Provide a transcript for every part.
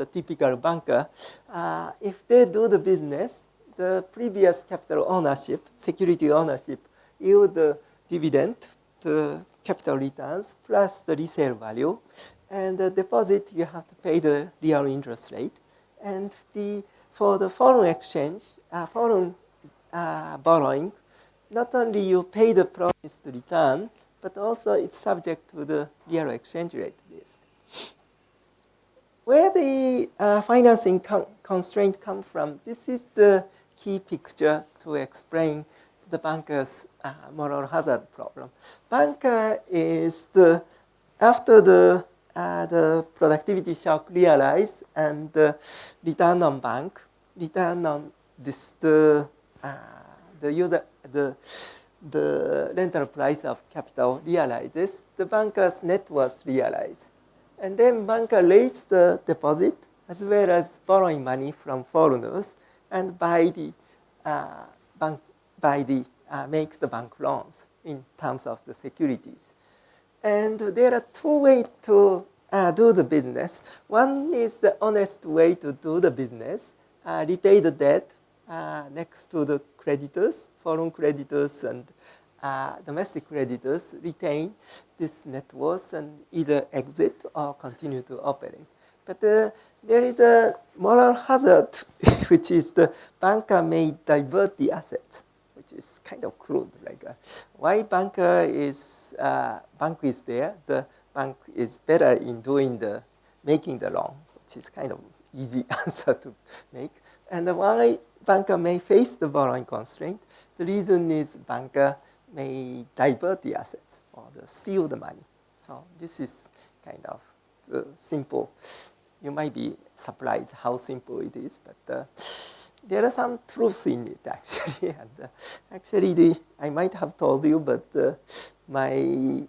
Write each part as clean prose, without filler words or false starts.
the typical banker, if they do the business, the previous capital ownership, security ownership, yield the dividend, the capital returns, plus the resale value. And the deposit, you have to pay the real interest rate. And for the foreign exchange, foreign borrowing, not only you pay the promised return, but also it's subject to the real exchange rate risk. Where the financing constraint comes from, this is the key picture to explain the banker's moral hazard problem. Banker is after the productivity shock realized and return on bank, return on this the rental price of capital realizes, the banker's net worth realized. And then banker raised the deposit as well as borrowing money from foreigners and make the bank loans in terms of the securities. And there are two ways to do the business. One is the honest way to do the business, repay the debt next to the creditors, foreign creditors and domestic creditors retain this net worth and either exit or continue to operate. But there is a moral hazard, which is the banker may divert the assets, which is kind of crude. Like why bank is there, the bank is better in making the loan, which is kind of easy answer to make. And why banker may face the borrowing constraint, the reason is banker may divert the assets or steal the money. So this is kind of simple. You might be surprised how simple it is, but there are some truth in it actually. And actually, I might have told you, but my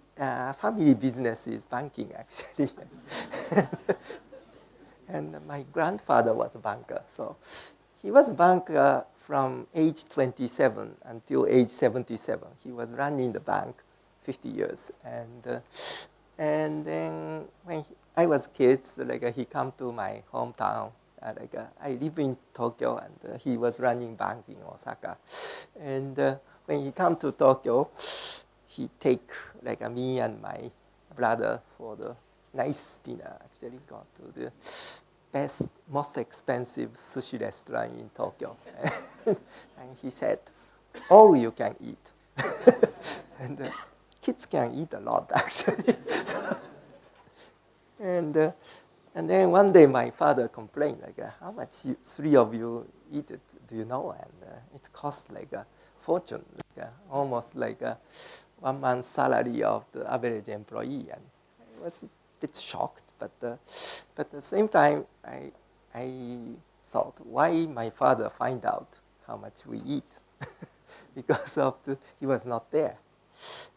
family business is banking actually. And my grandfather was a banker, so he was a banker from age 27 until age 77. He was running the bank 50 years. And then when I was kids, he come to my hometown. I live in Tokyo, and he was running bank in Osaka. And when he come to Tokyo, he take me and my brother for the nice dinner. Actually, go to the best, most expensive sushi restaurant in Tokyo. And he said, all you can eat. And kids can eat a lot, actually. And then one day my father complained, how much three of you eat it, do you know? And it cost a fortune, almost 1 month's salary of the average employee. And I was a bit shocked, but at the same time, I thought, why my father find out how much we eat? Because he was not there.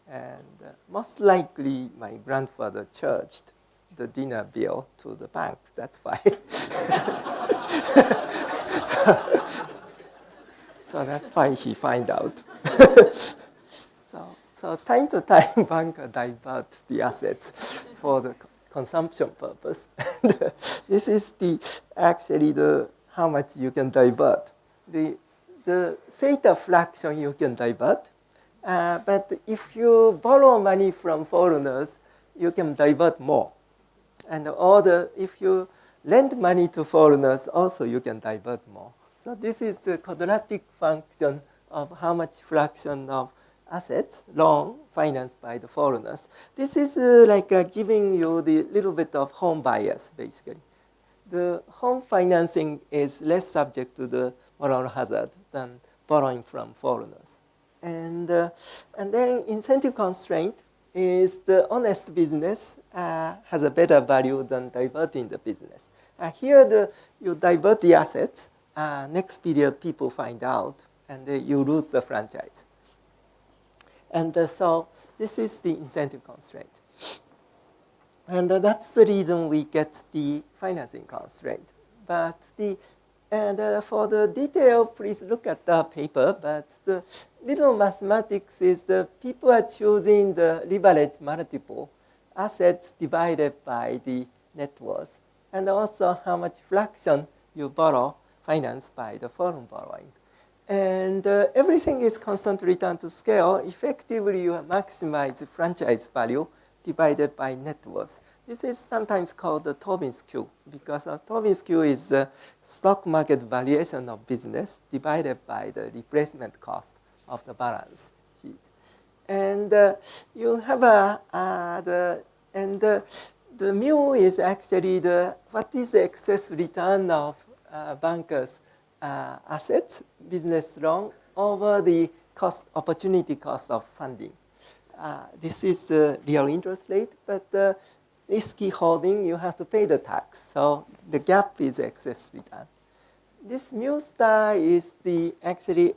And most likely my grandfather charged the dinner bill to the bank. That's why. So that's why he find out. So time to time, banker divert the assets for the consumption purpose. This is actually how much you can divert. The theta fraction you can divert, but if you borrow money from foreigners, you can divert more. And if you lend money to foreigners, also you can divert more. So this is the quadratic function of how much fraction of assets, loan, financed by the foreigners. This is giving you the little bit of home bias, basically. The home financing is less subject to the moral hazard than borrowing from foreigners. And then incentive constraint is the honest business has a better value than diverting the business. Here you divert the assets, next period people find out, and you lose the franchise. And so this is the incentive constraint. And that's the reason we get the financing constraint. But for the detail, please look at the paper. But the little mathematics is the people are choosing the leverage multiple, assets divided by the net worth. and also how much fraction you borrow financed by the foreign borrowing. And everything is constant return to scale. Effectively, you maximize franchise value divided by net worth. This is sometimes called the Tobin's Q, because Tobin's Q is the stock market valuation of business divided by the replacement cost of the balance sheet. And you have the mu is actually what is the excess return of bankers' assets, business loan, over the opportunity cost of funding. This is the real interest rate, but risky holding, you have to pay the tax. So the gap is excess return. This mu star is the actually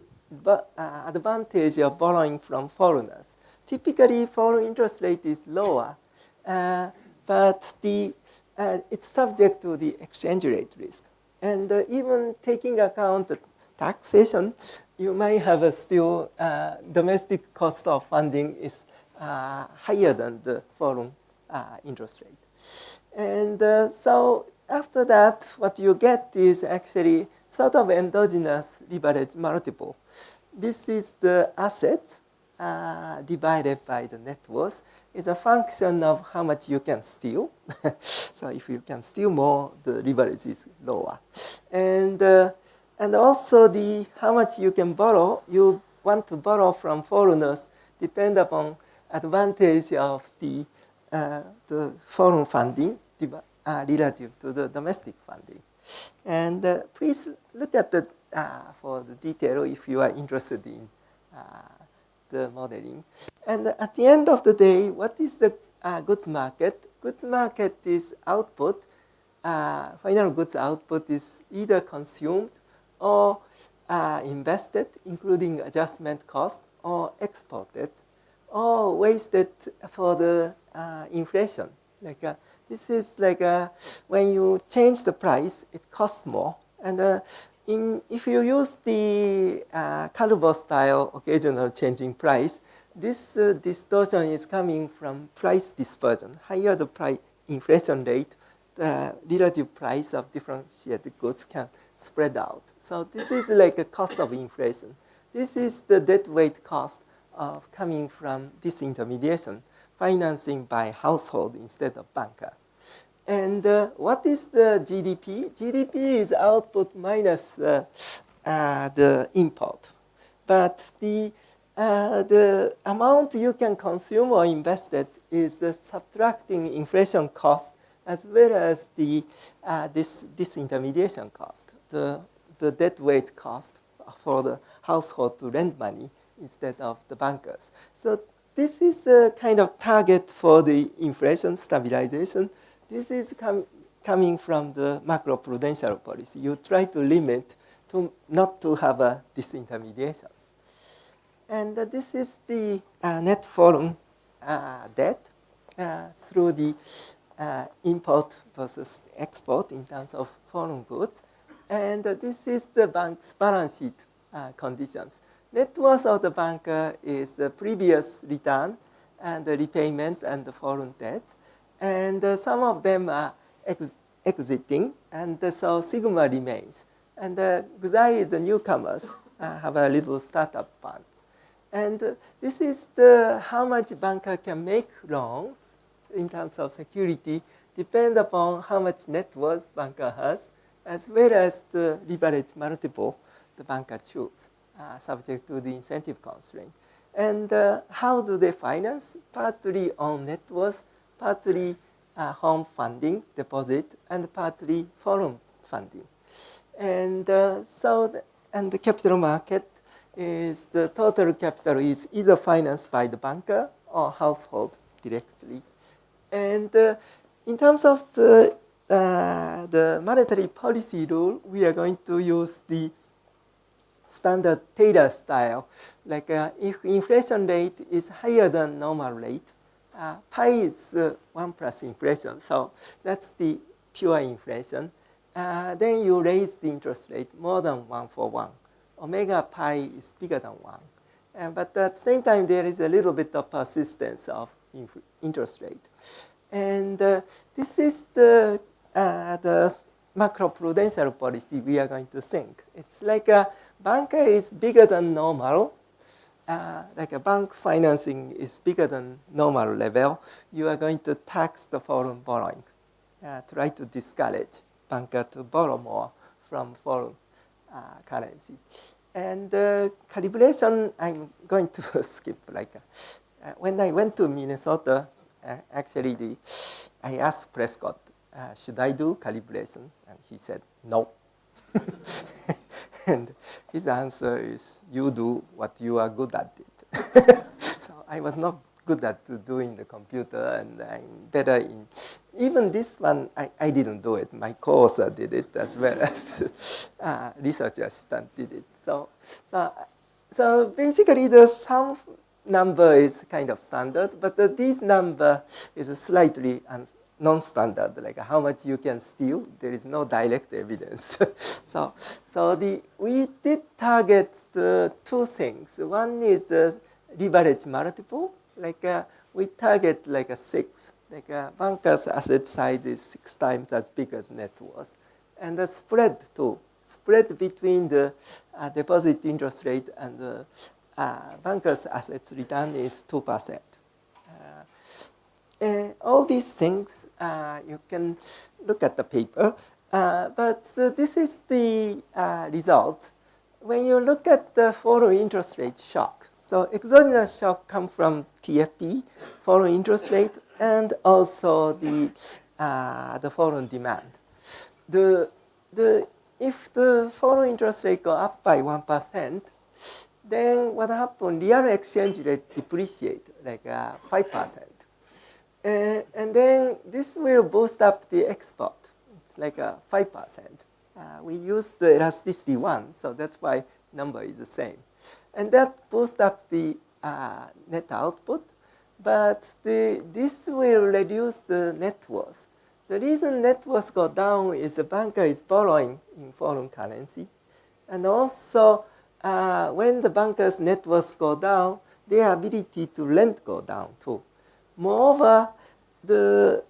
advantage of borrowing from foreigners. Typically, foreign interest rate is lower, but it's subject to the exchange rate risk. And even taking account the taxation, you may have a still domestic cost of funding is higher than the foreign interest rate. And so after that, what you get is actually sort of endogenous leverage multiple. This is the assets divided by the net worth. It's a function of how much you can steal. So if you can steal more, the leverage is lower. And also how much you can borrow. You want to borrow from foreigners depend upon advantage of the foreign funding relative to the domestic funding. And please look at for the detail if you are interested in the modeling. And at the end of the day, what is the goods market? Goods market is output. Final goods output is either consumed or invested, including adjustment cost, or exported, or wasted for the inflation. This is when you change the price, it costs more. And if you use the Calvo style occasional changing price, this distortion is coming from price dispersion. Higher the inflation rate, the relative price of differentiated goods can spread out. So this is like a cost of inflation. This is the deadweight cost of coming from disintermediation, financing by household instead of banker. And what is the GDP? GDP is output minus the import. But the amount you can consume or invested is subtracting inflation cost as well as this disintermediation cost, the deadweight cost for the household to lend money instead of the bankers. So this is a kind of target for the inflation stabilization. This is coming from the macroprudential policy. You try to limit not to have disintermediations. And this is the net foreign debt through the import versus export in terms of foreign goods. And this is the bank's balance sheet conditions. Net worth of the banker is the previous return and the repayment and the foreign debt. And some of them are exiting, and so sigma remains. And Ghate is the newcomers, have a little startup fund. And this is how much banker can make loans in terms of security, depend upon how much net worth banker has, as well as the leverage multiple the banker chooses, subject to the incentive constraint. And how do they finance? Partly on net worth, partly home funding, deposit, and partly foreign funding. And and the capital market is the total capital is either financed by the banker or household directly. And in terms of the monetary policy rule, we are going to use the standard Taylor style. If inflation rate is higher than normal rate, pi is 1 plus inflation, so that's the pure inflation. Then you raise the interest rate more than 1 for 1. Omega pi is bigger than 1. But at the same time, there is a little bit of persistence of interest rate. And this is the the macroprudential policy we are going to think. It's like a banker is bigger than normal. Like a bank financing is bigger than normal level. You are going to tax the foreign borrowing. Try to discourage banker to borrow more from foreign currency. And calibration, I'm going to skip. Like when I went to Minnesota, actually I asked Prescott, should I do calibration? And he said, no. And his answer is, you do what you are good at it. So I was not good at doing the computer, and I'm better in, even this one, I didn't do it. My co-author did it as well as research assistant did it. So basically the sum number is kind of standard, but this number is slightly non-standard, like how much you can steal. There is no direct evidence. We did target the two things. One is the leverage multiple. Like we target like a 6. Like a banker's asset size is 6 times as big as net worth. And the spread too. Spread between the deposit interest rate and the banker's assets return is 2%. All these things, you can look at the paper, but this is the result. When you look at the foreign interest rate shock, so exogenous shock comes from TFP, foreign interest rate, and also the foreign demand. If the foreign interest rate go up by 1%, then what happens? Real exchange rate depreciate like 5%. And then this will boost up the export. It's like 5%. We use the elasticity 1, so that's why number is the same. And that boosts up the net output, but this will reduce the net worth. The reason net worth go down is the banker is borrowing in foreign currency. And also, when the banker's net worth go down, their ability to lend go down too. Moreover, the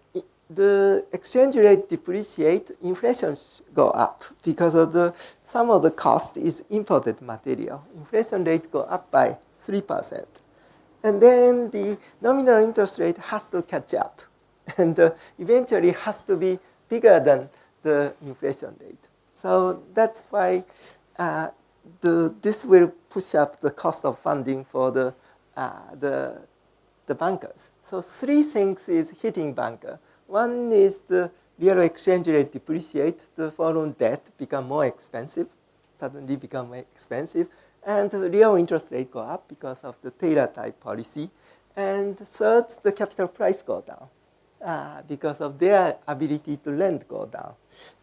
exchange rate depreciate, inflation go up because of some of the cost is imported material. Inflation rate go up by 3%. And then the nominal interest rate has to catch up. And eventually has to be bigger than the inflation rate. So that's why this will push up the cost of funding for the bankers. So 3 things is hitting banker. One is the real exchange rate depreciate, the foreign debt become more expensive, suddenly become more expensive, and the real interest rate go up because of the Taylor type policy. And third, the capital price go down because of their ability to lend go down.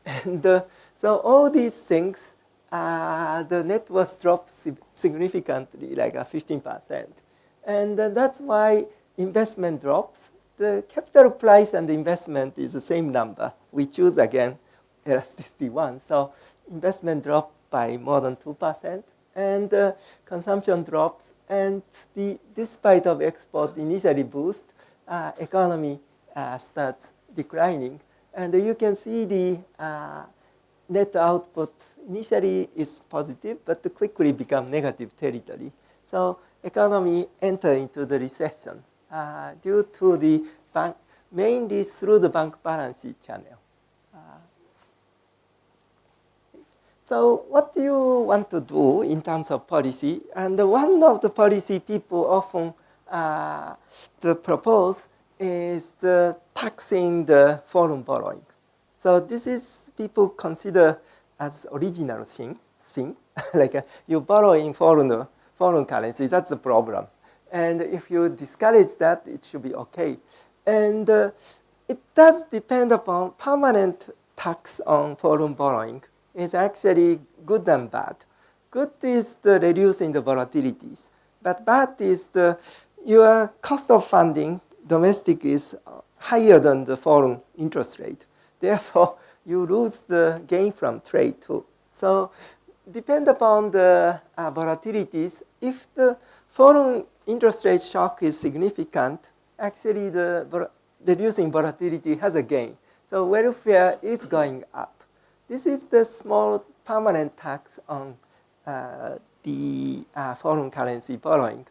And so all these things, the net worth drops significantly, like 15%. And that's why investment drops. The capital price and the investment is the same number. We choose again elasticity 1. So investment dropped by more than 2%, and consumption drops. And despite of export initially boost, economy starts declining. And you can see the net output initially is positive, but quickly become negative territory. So economy enter into the recession due to the bank, mainly through the bank balance sheet channel. So what do you want to do in terms of policy? And one of the policy people often propose is the taxing the foreign borrowing. So this is people consider as original thing. Like you borrow in foreign currency, that's the problem. And if you discourage that, it should be okay. And it does depend upon permanent tax on foreign borrowing. It's actually good and bad. Good is the reducing the volatilities, but bad is your cost of funding domestic is higher than the foreign interest rate. Therefore, you lose the gain from trade too. So depend upon the volatilities. If the foreign interest rate shock is significant, actually the reducing volatility has a gain. So welfare is going up. This is the small permanent tax on the foreign currency borrowing.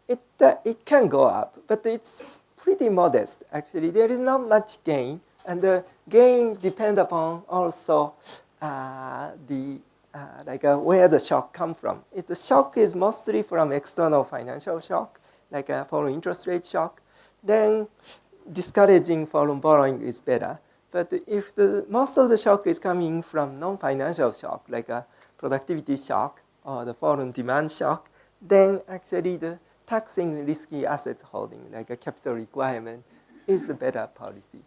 It can go up, but it's pretty modest. Actually, there is not much gain, and the gain depends upon also where the shock come from. If the shock is mostly from external financial shock, like a foreign interest rate shock, then discouraging foreign borrowing is better. But if most of the shock is coming from non-financial shock, like a productivity shock or the foreign demand shock, then actually the taxing risky assets holding, like a capital requirement, is the better policy.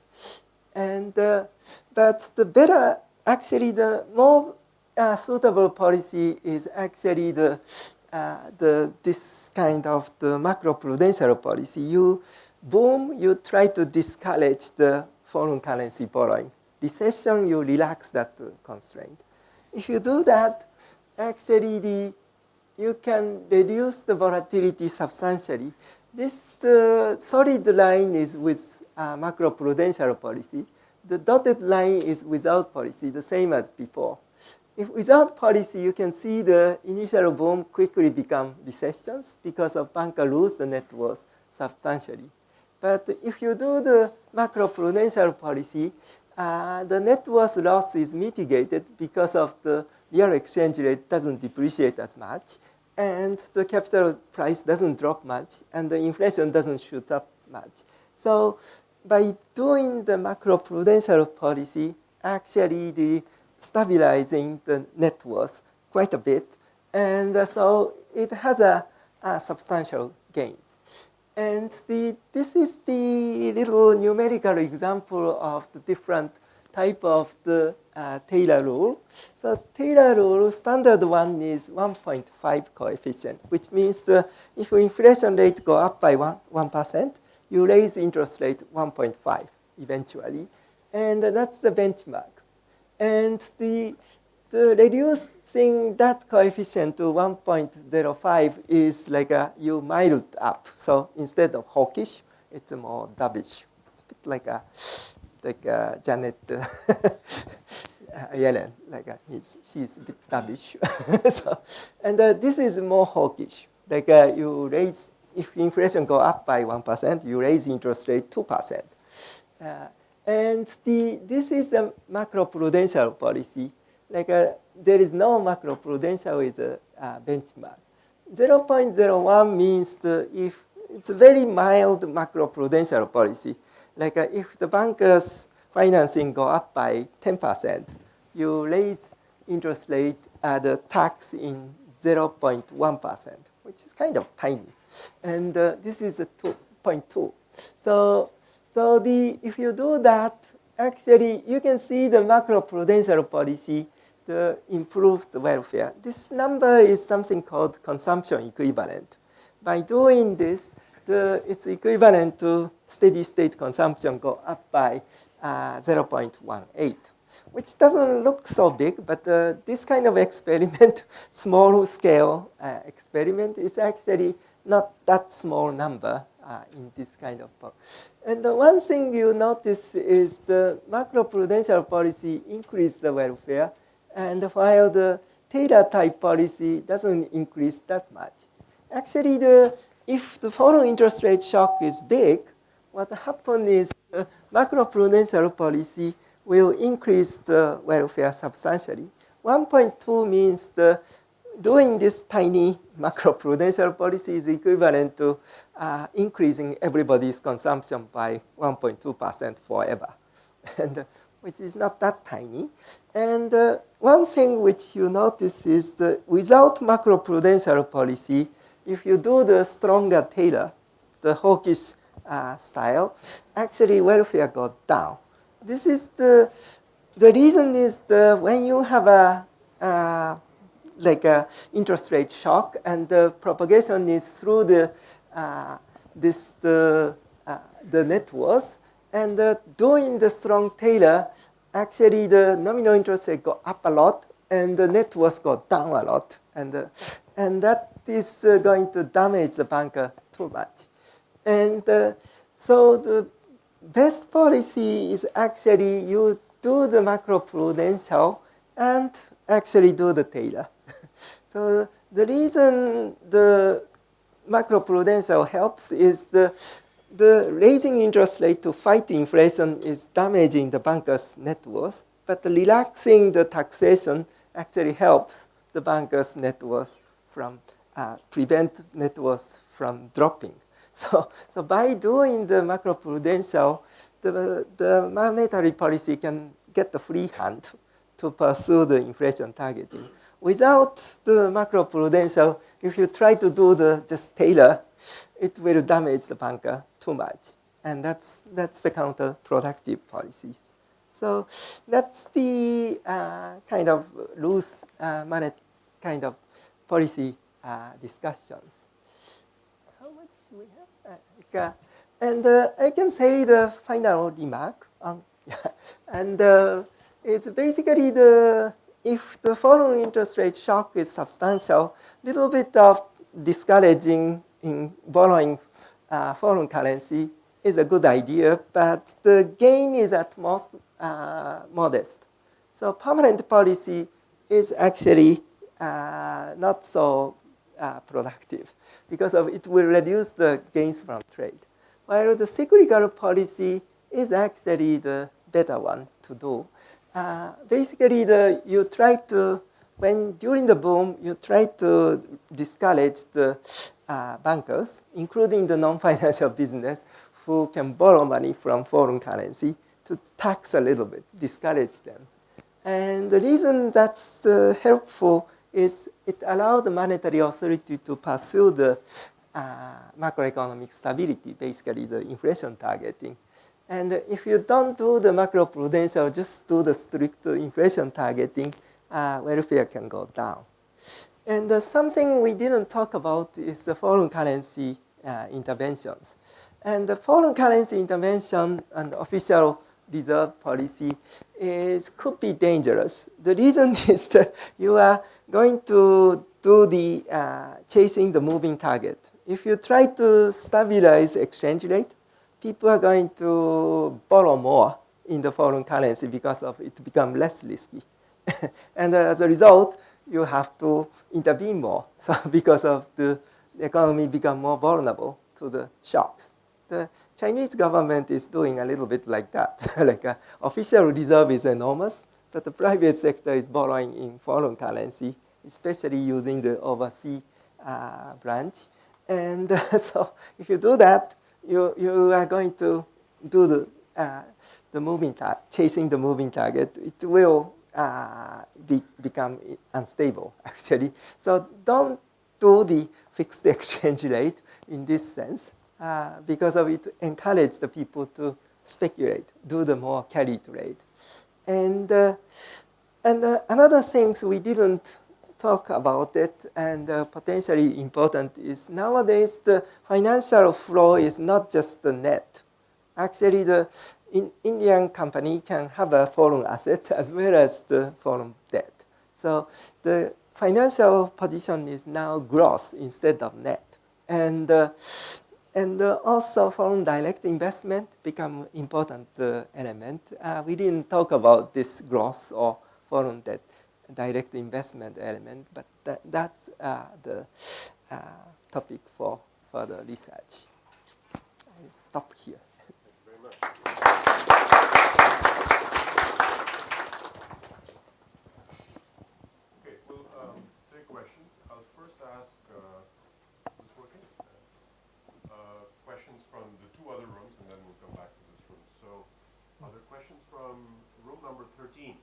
And but the better, actually, the more suitable policy is actually this kind of the macroprudential policy. You try to discourage the foreign currency borrowing. Recession, you relax that constraint. If you do that, actually you can reduce the volatility substantially. This solid line is with macroprudential policy. The dotted line is without policy, the same as before. If without policy, you can see the initial boom quickly become recessions because of banker lose the net worth substantially. But if you do the macroprudential policy, the net worth loss is mitigated because of the real exchange rate doesn't depreciate as much, and the capital price doesn't drop much, and the inflation doesn't shoot up much. So by doing the macroprudential policy, actually the stabilizing the net worth quite a bit, and so it has a substantial gains. And this is the little numerical example of the different type of the Taylor rule. So Taylor rule, standard one is 1.5 coefficient, which means if inflation rate go up by 1%, you raise interest rate 1.5 eventually, and that's the benchmark. And the reducing that coefficient to 1.05 is like you mild up. So instead of hawkish, it's more dovish. It's a bit like Janet Yellen, she's a bit dovish. And this is more hawkish. Like you raise, if inflation go up by 1%, you raise interest rate 2%. And this is a macroprudential policy. Like there is no macroprudential is a benchmark. 0.01 means if it's a very mild macroprudential policy. Like if the bankers' financing go up by 10%, you raise interest rate the tax in 0.1%, which is kind of tiny. And this is a 2.2. So if you do that, actually you can see the macroprudential policy, the improved welfare. This number is something called consumption equivalent. By doing this, it's equivalent to steady state consumption go up by 0.18, which doesn't look so big, but this kind of experiment, small scale experiment, is actually not that small number in this kind of policy. And the one thing you notice is the macroprudential policy increase the welfare, and while the Taylor type policy doesn't increase that much. Actually, if the foreign interest rate shock is big, what happens is the macroprudential policy will increase the welfare substantially. 1.2 means doing this tiny macroprudential policy is equivalent to increasing everybody's consumption by 1.2% forever, and which is not that tiny. And one thing which you notice is that without macroprudential policy, if you do the stronger Taylor, the hawkish style, actually welfare goes down. This is the reason is when you have a interest rate shock, and the propagation is through the net worth, and doing the strong Taylor, actually the nominal interest rate go up a lot, and the net worth go down a lot, and that is going to damage the banker too much. And so best policy is actually you do the macroprudential and actually do the Taylor. So the reason the macroprudential helps is the raising interest rate to fight inflation is damaging the bankers' net worth, but the relaxing the taxation actually helps the bankers' net worth from prevent net worth from dropping. So by doing the macroprudential, the monetary policy can get the free hand to pursue the inflation targeting. Without the macroprudential, if you try to do the just Taylor, it will damage the banker too much. And that's the counterproductive policies. So that's the kind of loose kind of policy discussions. How much we have? And I can say the final remark. And it's basically if the foreign interest rate shock is substantial, little bit of discouraging in borrowing foreign currency is a good idea, but the gain is at most modest. So permanent policy is actually not so productive because it will reduce the gains from trade. While the cyclical policy is actually the better one to do. Basically, you try to, during the boom, you try to discourage the bankers, including the non-financial business, who can borrow money from foreign currency to tax a little bit, discourage them. And the reason that's helpful is it allows the monetary authority to pursue the macroeconomic stability, basically the inflation targeting. And if you don't do the macroprudential, just do the strict inflation targeting, welfare can go down. And something we didn't talk about is the foreign currency interventions. And the foreign currency intervention and official reserve policy could be dangerous. The reason is that you are going to do the chasing the moving target. If you try to stabilize exchange rate, people are going to borrow more in the foreign currency because of it become less risky. And as a result, you have to intervene more. So because of the economy become more vulnerable to the shocks. The Chinese government is doing a little bit like that. Like official reserve is enormous, but the private sector is borrowing in foreign currency, especially using the overseas branch. And so if you do that, you are going to do the moving target, chasing the moving target. It will become unstable, actually. So don't do the fixed exchange rate in this sense, because of it encourage the people to speculate, do the more carry trade. And another things we didn't talk about it, and potentially important is nowadays the financial flow is not just the net. Actually, the Indian company can have a foreign asset as well as the foreign debt. So the financial position is now gross instead of net. And also foreign direct investment become important element. We didn't talk about this gross or foreign debt direct investment element, but that's the topic for further research. I'll stop here. Thank you very much. Okay, we'll take questions. I'll first ask, is this working? Questions from the two other rooms, and then we'll come back to this room. So, are there questions from room number 13?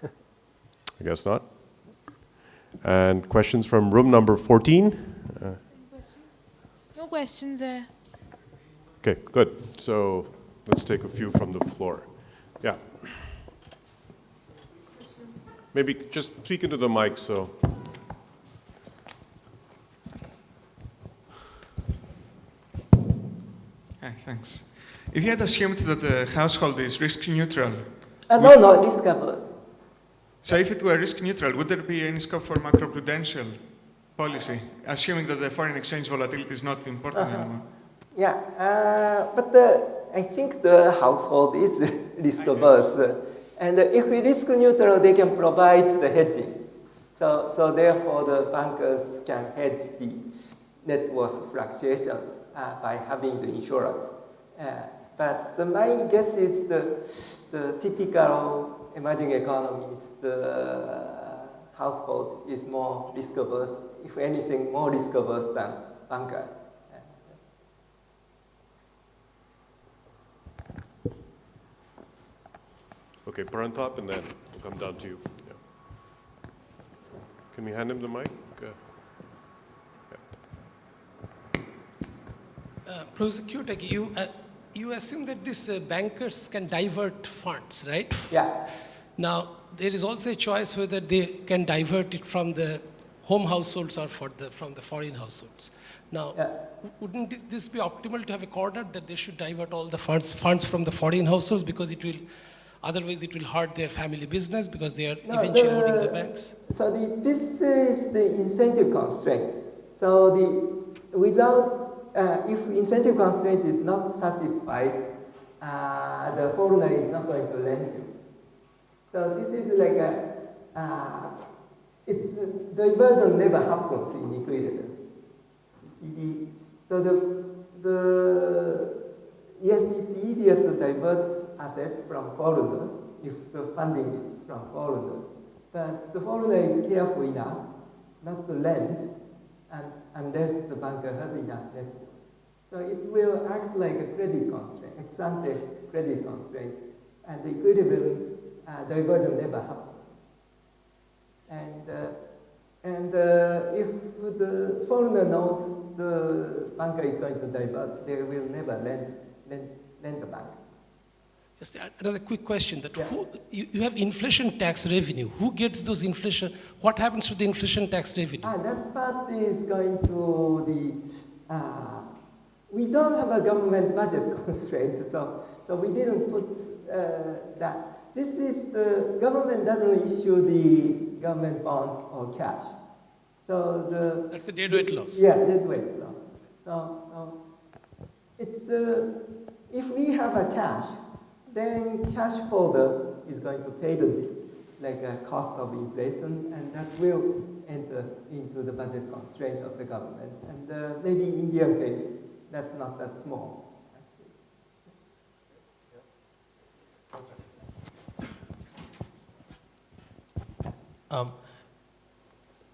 I guess not. And questions from room number 14? Any questions? No questions there. Okay, good. So let's take a few from the floor. Yeah. Maybe just speak into the mic so. Hi, thanks. If you had assumed that the household is risk neutral. No, risk averse. So if it were risk neutral, would there be any scope for macroprudential policy, assuming that the foreign exchange volatility is not important anymore? Yeah, but I think the household is risk averse. And if we risk neutral, they can provide the hedging. So therefore, the bankers can hedge the net worth fluctuations by having the insurance. But my guess is the typical emerging economies, the household is more risk averse, if anything, more risk averse than banker. Okay, Parantop, and then we'll come down to you. Yeah. Can we hand him the mic? Professor Kiyotaki, you assume that these bankers can divert funds, right? Yeah. Now, there is also a choice whether they can divert it from the home households or from the foreign households. Now, wouldn't this be optimal to have a corner that they should divert all the funds from the foreign households, because otherwise it will hurt their family business because they are eventually owning the banks? So this is the incentive constraint. So if incentive constraint is not satisfied, the foreigner is not going to lend you. So this is like diversion never happens in equilibrium. Yes, it's easier to divert assets from foreigners if the funding is from foreigners. But the foreigner is careful enough not to lend unless the banker has enough net worth. So it will act like a credit constraint, ex ante credit constraint, and the equilibrium diversion never happens. And if the foreigner knows the banker is going to divert, they will never lend the bank. Just another quick question. You have inflation tax revenue. Who gets those inflation? What happens to the inflation tax revenue? That part is going to we don't have a government budget constraint, so we didn't put that. This is the government doesn't issue the government bond or cash. So that's the deadweight loss. Yeah, deadweight loss. So it's if we have a cash, then cash holder is going to pay the cost of inflation, and that will enter into the budget constraint of the government. And maybe in Indian case, that's not that small.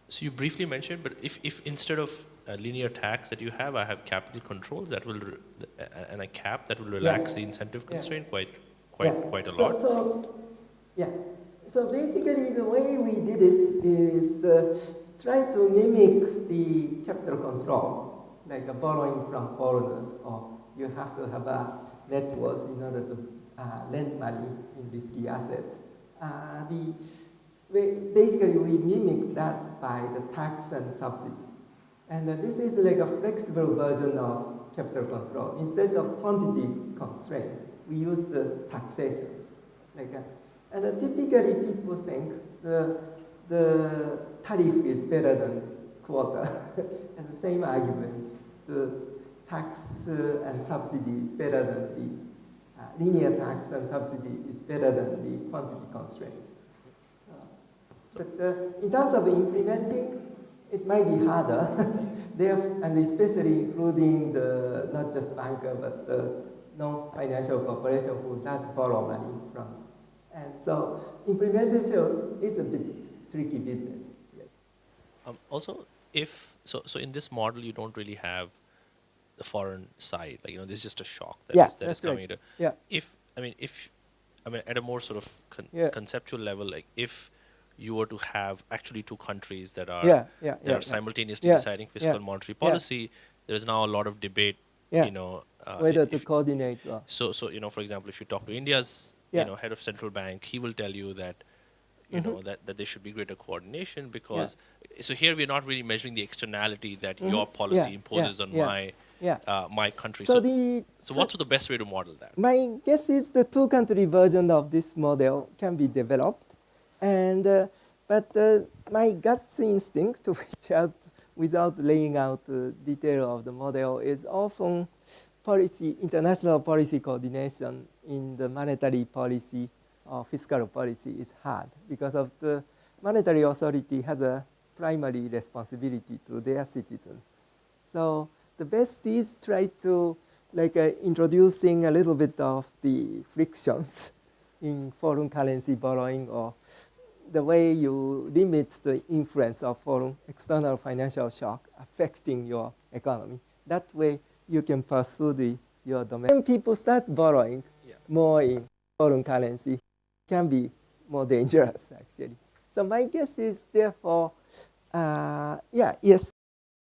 So you briefly mentioned, but if instead of a linear tax that you have, I have capital controls that will and a cap that will relax the incentive constraint quite a lot. So basically, the way we did it is try to mimic the capital control, like a borrowing from foreigners, or you have to have a net worth in order to lend money in risky assets. Basically, we mimic that by the tax and subsidy. And this is like a flexible version of capital control. Instead of quantity constraint, we use the taxations. And typically, people think the tariff is better than quota. And the same argument, the tax and subsidy is better than the linear tax and subsidy is better than the quantity constraint. But in terms of implementing, it might be harder, and especially including not just banker, but non-financial corporation who does borrow money from. And so implementation is a bit tricky business, yes. Also, so in this model, you don't really have the foreign side. There's just a shock that is coming. Yeah. If at a more sort of conceptual level, if you were to have actually two countries that are simultaneously deciding fiscal and monetary policy, there is now a lot of debate. Whether to coordinate. So for example, if you talk to India's head of central bank, he will tell you that that there should be greater coordination because so here we're not really measuring the externality that your policy imposes on my country. So what's the best way to model that? My guess is the two-country version of this model can be developed. And but my gut instinct, which without laying out the detail of the model, is often policy, international policy coordination in the monetary policy or fiscal policy is hard because of the monetary authority has a primary responsibility to their citizens. So the best is try to introducing a little bit of the frictions in foreign currency borrowing, or the way you limit the influence of foreign external financial shock affecting your economy. That way you can pursue your domain. When people start borrowing more in foreign currency, can be more dangerous actually. So my guess is therefore, yes,